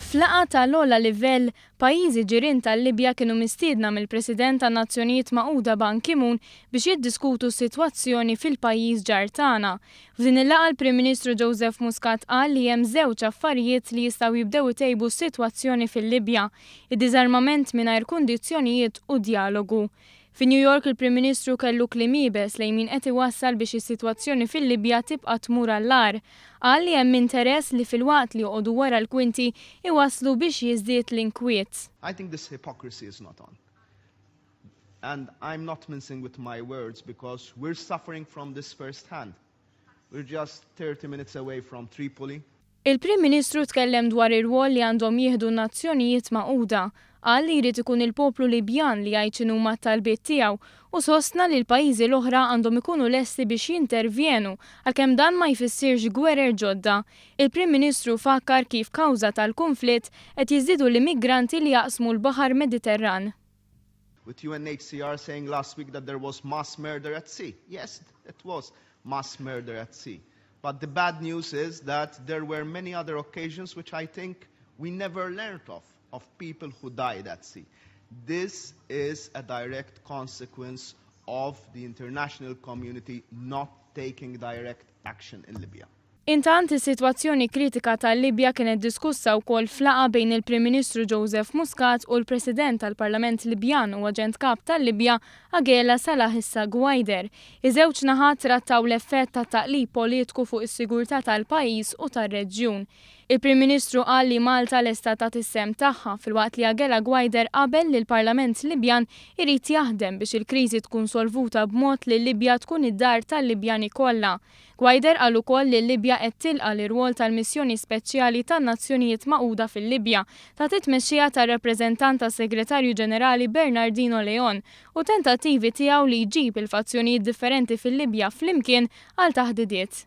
Fl-aħħar tal-ogħla livell, pajjiżi ġirien tal-Libja kienu mistiedna mill-President tan-Nazzjonijiet Magħquda Ban Ki-moon biex jiddiskutu s-sitwazzjoni fil-pajjiż ġar tagħna. F'din il-laqgħa l-Prim Ministru Joseph Muscat qal li hemm żewġ affarijiet li jistgħu jibdew itejbu s-sitwazzjoni fil-Libja: id-diżarmament mingħajr kundizzjonijiet u dijalogu. Fi New York il-Prim Ministru kellu kliem iebes lejn min qed iwassal biex is-sitwazzjoni fil-Libja tibqa' tmur għall-agħar. Qal li hemm interess li filwaqt li joqogħdu wara l-kwinti iwasslu biex jiżdied l-inkwiet. I think this hypocrisy is not on. And I'm not mincing with my words because we're suffering from this firsthand. We're just 30 minutes away from Tripoli. Il-Prim Ministru tkellem dwar ir-rwol li għandhom jieħdu n-Nazzjonijiet Magħquda. Qal li jrid ikun il-poplu Libjan li jgħid x'inhuma t-talbiet tiegħu u sostna li l-pajjiżi l-oħra għandhom ikunu lesti biex jintervjenu għalkemm dan ma jfissirx gwerer ġodda. Il-Prim Ministru fakkar kif kawża tal-konflitt qed jiżdiedu l-immigranti li jaqsmu l-Baħar Mediterran. With UNHCR saying last week that there was mass murder at sea. Yes, it was mass murder at sea. But the bad news is that there were many other occasions which I think we never learned of people who died at sea. This is a direct consequence of the international community not taking direct action in Libya. Intant is-sitwazzjoni kritika tal-Libja kienet diskussa wkoll f'laqgħa bejn il-Prim Ministru Joseph Muscat u l-President tal-Parlament Libjan u Aġent Kap tal-Libja Agela Salahissa Gwajder. Iż-żewġ naħat trattaw l-effett ta' taqlib politiku fuq is-sigurtà tal-pajjiż u tar-reġjun. Il-Prim Ministru qal li Malta lesta tagħti is-sehem tagħha filwaqt li Agela Gwajder qabel li l-Parlament Libjan irid jaħdem biex il-kriżi tkun solvuta b'mod li Libja tkun id-dar tal-Libjani kollha. Gwajder qal ukoll li Libja qed tilqa' l-irwol tal-missjoni speċjali tan-Nazzjonijiet Magħquda fil-Libja ta' titmexxija tar-Rappreżentant tas-Segretarju Ġenerali Bernardino Leon u tentattivi tiegħu li jġib il-fazzjonijiet differenti fil-Libja flimkien għal taħdidiet.